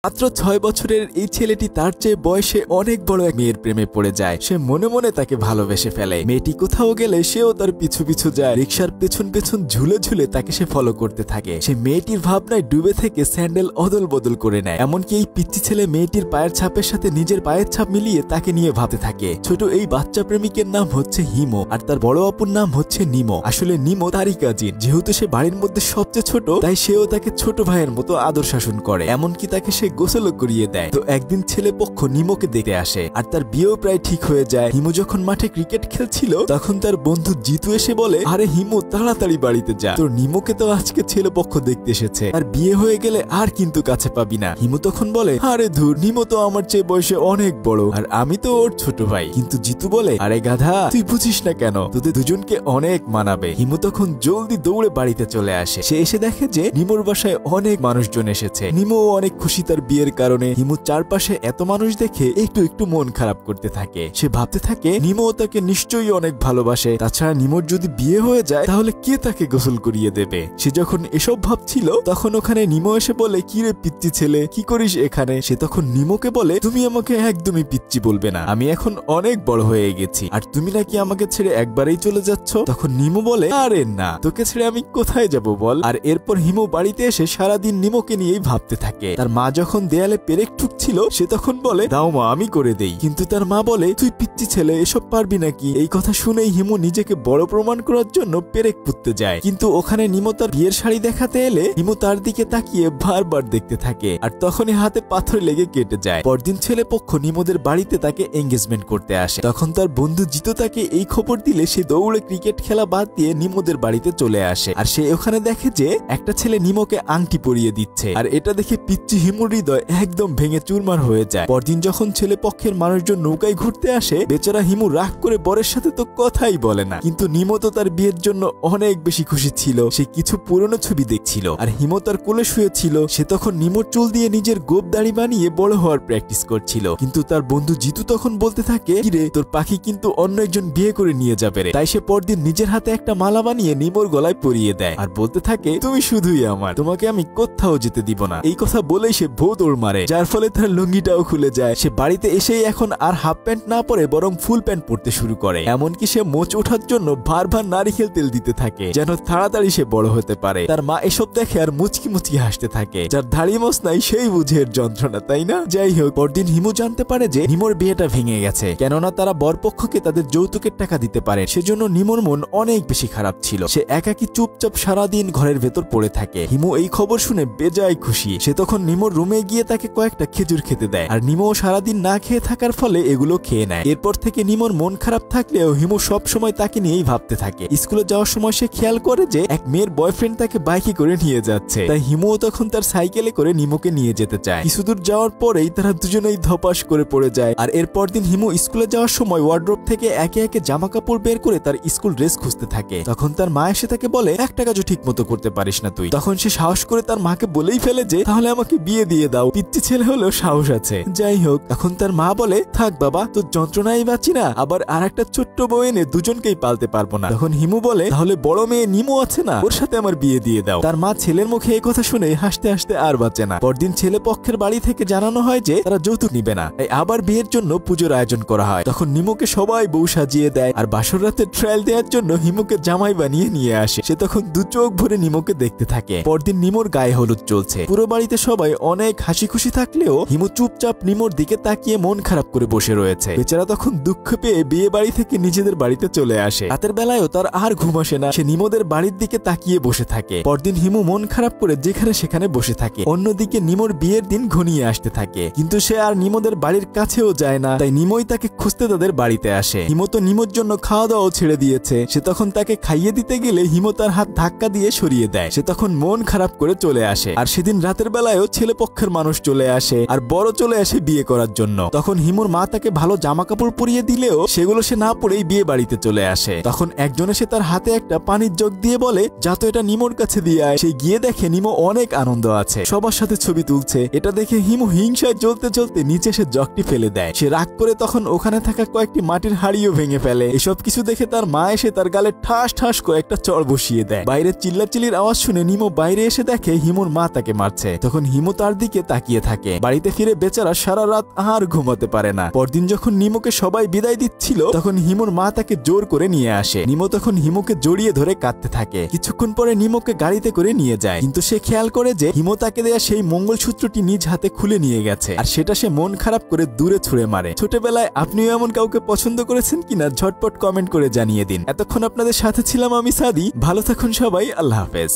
মাত্র ৬ বছরের এই ছেলেটি তার চেয়ে বয়সে অনেক বড় এক মেয়ের প্রেমে পড়ে যায়। সে মনে মনে তাকে ভালোবেসে ফেলে। মেয়েটি কোথাও গেলে সেও তার পিছু পিছু যায়। রিকশার পেছন পেছন ঝুলে ঝুলে তাকে সে ফলো করতে থাকে। সে মেয়েটির ভাবনায় ডুবে থেকে স্যান্ডেল অদল বদল করে নেয়। এমনকি এই পিচ্চি ছেলে মেয়েটির পায়ের ছাপের সাথে নিজের পায়ের ছাপ মিলিয়ে তাকে নিয়ে ভাবতে থাকে। ছোট এই বাচ্চা প্রেমিকের নাম হচ্ছে হিমো, আর তার বড় আপুর নাম হচ্ছে নিমো। আসলে নিমো তারই কাজিন। যেহেতু সে বাড়ির মধ্যে সবচেয়ে ছোট, তাই সেও তাকে ছোট ভাইয়ের মতো আদর শাসন করে। এমনকি তাকে সে গোসলও করিয়ে দেয়। তো একদিন ছেলে পক্ষ নিমোকে দেখতে আসে, আর তার বিয়েও প্রায় ঠিক হয়ে যায়। হিমো যখন মাঠে ক্রিকেট খেলছিল, তখন তার বন্ধু জিতু এসে বলে, আরে হিমো তাড়াতাড়ি বাড়িতে যা, তোর নিমোকে তো আজকে ছেলে পক্ষ দেখতে এসেছে, আর বিয়ে হয়ে গেলে আর কিন্তু কাছে পাবি না। হিমো তখন বলে, আরে ধুর, নিমো তো আমার চেয়ে বয়সে অনেক বড়, আর আমি তো ওর ছোট ভাই। কিন্তু জিতু বলে, আরে গাধা, তুই বুঝিস না কেন, তোদের দুজনকে অনেক মানাবে। হিমো তখন জলদি দৌড়ে বাড়িতে চলে আসে। সে এসে দেখে যে নিমোর বাসায় অনেক মানুষজন এসেছে। নিমো অনেক খুশি তার বিয়ের কারণে। হিমু চারপাশে এত মানুষ দেখে একটু একটু মন খারাপ করতে থাকে। সে ভাবতে থাকে নিমো তাকে নিশ্চয়ই অনেক ভালোবাসে। তাছাড়া নিমোর যদি বিয়ে হয়ে যায়, তাহলে কে তাকে গোসল করিয়ে দেবে। সে যখন এসব ভাবছিল, তখন ওখানে নিমো এসে বলে, কি রে পিচ্চি ছেলে, কি করিস এখানে? সে তখন নিমোকে বলে, তুমি আমাকে একদমই পিচ্চি বলবে না, আমি এখন অনেক বড় হয়ে গেছি, আর তুমি নাকি আমাকে ছেড়ে একবারেই চলে যাচ্ছ। তখন নিমো বলে, আরে না, তোকে ছেড়ে আমি কোথায় যাব বল। আর এরপর হিমু বাড়িতে এসে সারাদিন নিমোকে নিয়েই ভাবতে থাকে। তার মা যখন দেয়ালে পেরেক ঠুকছিল, সে তখন বলে, দাও মা, আমি করে দেই। কিন্তু তার মা বলে, তুই পিচ্চি ছেলে, এসব পারবি নাকি? এই কথা শুনেই হিমু নিজেকে বড় প্রমাণ করার জন্য পেরেক পুঁততে যায়। কিন্তু ওখানে নিমো তার বিয়ের শাড়ি দেখাতে এলে হিমু তার দিকে তাকিয়ে বারবার দেখতে থাকে, আর তখনই হাতে পাথর লেগে কেটে যায়। পরদিন ছেলে পক্ষ নিমোদের বাড়িতে তাকে এঙ্গেজমেন্ট করতে আসে। তখন তার বন্ধু জিতু তাকে এই খবর দিলে সে দৌড়ে ক্রিকেট খেলা বাদ দিয়ে নিমোদের বাড়িতে চলে আসে। আর সে ওখানে দেখে যে একটা ছেলে নিমোকে আংটি পরিয়ে দিচ্ছে, আর এটা দেখে পিচ্চি হিমুর হৃদয় একদম ভেঙে চুরমার হয়ে যায়। পরদিন যখন ছেলে পক্ষের মানুষজন নৌকায় ঘুরতে আসে, বেচারা হিমু রাগ করে বরের সাথে তো কথাই বলে না। কিন্তু নিমো তো তার বিয়ের জন্য অনেক বেশি খুশি ছিল। সে কিছু পুরনো ছবি দেখছিল, আর হিমো তার কোলে শুয়েছিল। সে তখন নিমোর চুল দিয়ে নিজের গোপ দাড়ি বানিয়ে বড় হওয়ার প্র্যাকটিস করছিল। কিন্তু তার বন্ধু জিতু তখন বলতে থাকে, কিরে, তোর পাখি কিন্তু অন্য একজন বিয়ে করে নিয়ে যাবে রে। তাই সে পরদিন নিজের হাতে একটা মালা বানিয়ে নিমোর গলায় পরিয়ে দেয়, আর বলতে থাকে, তুমি শুধুই আমার, তোমাকে আমি কোথাও যেতে দিব না। এই কথা বলেই সে ভোঁ দৌড় মারে, যার ফলে তার লুঙ্গিটাও খুলে যায়। সে বাড়িতে এসেই এখন আর হাফ প্যান্ট না পরে বরং ফুল প্যান্ট পরতে শুরু করে। এমনকি সে মোচ ওঠার জন্য বারবার নারিকেল তেল দিতে থাকে, যেন তাড়াতাড়ি সে বড় হতে পারে। তার মা এসব দেখে আর মুচকি মুচকি হাসতে থাকে। যার দাড়ি মোচ নাই সেই বুঝে এর যন্ত্রণা, তাই না? যাই হোক, পরদিন হিমু জানতে পারে যে নিমোর বিয়েটা ভেঙে গেছে, কেননা তারা বরপক্ষকে তাদের যৌতুকের টাকা দিতে পারে। সেজন্য নিমোর মন অনেক বেশি খারাপ ছিল। সে একাকী চুপচাপ সারাদিন ঘরের ভেতর পড়ে থাকে। হিমু এই খবর শুনে বেজায় খুশি। সে তখন নিমোর রুমে গিয়ে তাকে কয়েকটা খেজুর খেতে দেয়, আর নিমো সারাদিন না খেয়ে থাকার ফলে এগুলো খেয়ে নেয়। এরপর থেকে নিমোর মন খারাপ থাকলেও হিমু সব সময় তাকে নিয়েই ভাবতে থাকে। স্কুলে যাওয়ার সময় সে খেয়াল করে যে এক মেয়ের বয়ফ্রেন্ড তাকে বাইকে করে নিয়ে যাচ্ছে, তাই হিমুও তখন তার সাইকেলে করে নিমোকে নিয়ে যেতে চায়। কিছুদূর যাওয়ার পরেই তারা দুজনেই ধপাস করে পড়ে যায়। আর এরপর দিন হিমু স্কুলে যাওয়ার সময় ওয়ার্ড্রোব থেকে একে একে জামা কাপড় বের করে তার স্কুল ড্রেস খুঁজতে থাকে। তখন তার মা এসে তাকে বলে, একটা কাজও ঠিক মতো করতে পারিস না তুই। তখন সে সাহস করে তার মাকে বলেই ফেলে যে, তাহলে আমাকে বিয়ে দিয়ে দাও, পিচ্চি ছেলে হলেও সাহস আছে। যাই হোক, এখন তার মা বলে, থাক বাবা, তোর যন্ত্রণাই বাঁচি না, আবার আর একটা ছোট্ট বউ এনে দুজনকেই পালতে পারবো না। তখন হিমু বলে, তাহলে বড় মেয়ে নিমো আছে না, ওর সাথে আমার বিয়ে দিয়ে দাও। তার মা ছেলের মুখে এই কথা শুনে হাসতে হাসতে আর বাঁচে না। পরদিন ছেলে পক্ষের বাড়ি থেকে জানানো হয় যে তারা যৌতুক নিবে না, তাই আবার বিয়ের জন্য পুজোর আয়োজন করা হয়। তখন নিমোকে সবাই বউ সাজিয়ে দেয়, আর বাসর রাতে ট্রায়াল দেওয়ার জন্য হিমুকে জামাই বানিয়ে নিয়ে আসে। সে তখন দু চোখ ভরে নিমোকে দেখতে থাকে। পরদিন নিমোর গায়ে হলুদ চলছে। পুরো বাড়িতে সবাই অনেক হাসি খুশি থাকলেও হিমু চুপচাপ নিমোর দিকে তাকিয়ে মন খারাপ করে বসে রয়েছে। বেচারা তখন দুঃখ পেয়ে বিয়ে বাড়ি থেকে নিজেদের বাড়িতে চলে আসে। রাতের বেলায়ও তার আর ঘুম আসে না। সে নিমোদের বাড়ির দিকে তাকিয়ে বসে থাকে। পরদিন হিমু মন খারাপ করে যেখানে সেখানে বসে থাকে। অন্যদিকে নিমোর বিয়ের দিন ঘনিয়ে আসতে থাকে, কিন্তু সে আর নিমোদের বাড়ির কাছেও যায় না। তাই নিমোই তাকে খুঁজতে তাদের বাড়িতে আসে। হিমু তো নিমোর জন্য খাওয়া দাওয়াও ছেড়ে দিয়েছে। সে তখন তাকে খাইয়ে দিতে গেলে হিমু তার হাত ধাক্কা দিয়ে সরিয়ে দেয়। সে তখন মন খারাপ করে চলে আসে। আর সেদিন রাতের বেলায়ও ছেলে পক্ষের মানুষ চলে আসে, আর বড় চলে আসে বিয়ে করার জন্য। তখন হিমুর মা তাকে ভালো জামা কাপড় পরিয়ে দিলেও সেগুলো সে না পরেই বিয়ে বাড়িতে চলে আসে। তখন একজন এসে তার হাতে একটা পানির জগ দিয়ে বলে, যা তো এটা নিমোর কাছে দিয়ে আয়। সে গিয়ে দেখে নিমো অনেক আনন্দ আছে, সবার সাথে ছবি তুলছে। এটা দেখে হিমু হিংসায় জ্বলতে জ্বলতে নিচে সে জগটি ফেলে দেয়। সে রাগ করে তখন ওখানে থাকা কয়েকটি মাটির হাড়িও ভেঙে ফেলে। এসব কিছু দেখে তার মা এসে তার গালে ঠাস ঠাস কয়েকটা চড় বসিয়ে দেয়। বাইরে চিল্লাচিল্লির আওয়াজ শুনে নিমো বাইরে এসে দেখে হিমুর মা তাকে মারছে। তখন হিমু তার দিকে দিকে তাকিয়ে থাকে। বাড়িতে ফিরে বেচারা সারা রাত আর ঘুমাতে পারে না। পরদিন যখন নিমোকে সবাই বিদায় দিচ্ছিল তখন হিমুর মা তাকে জোর করে নিয়ে আসে। নিমো তখন হিমুকে জড়িয়ে ধরে কাঁদতে থাকে। কিছুক্ষণ পরে নিমোকে গাড়িতে করে নিয়ে যায়, কিন্তু সে খেয়াল করে যে হিমো তাকে দেয়া সেই মঙ্গলসূত্রটি নিজ হাতে খুলে নিয়ে গেছে, আর সেটা সে মন খারাপ করে দূরে ছুঁড়ে মারে। ছোটবেলায় আপনিও এমন কাউকে পছন্দ করেছেন কিনা ঝটপট কমেন্ট করে জানিয়ে দিন। এতক্ষণ আপনাদের সাথে ছিলাম আমি সাদি। ভালো থাকুন সবাই, আল্লাহ হাফেজ।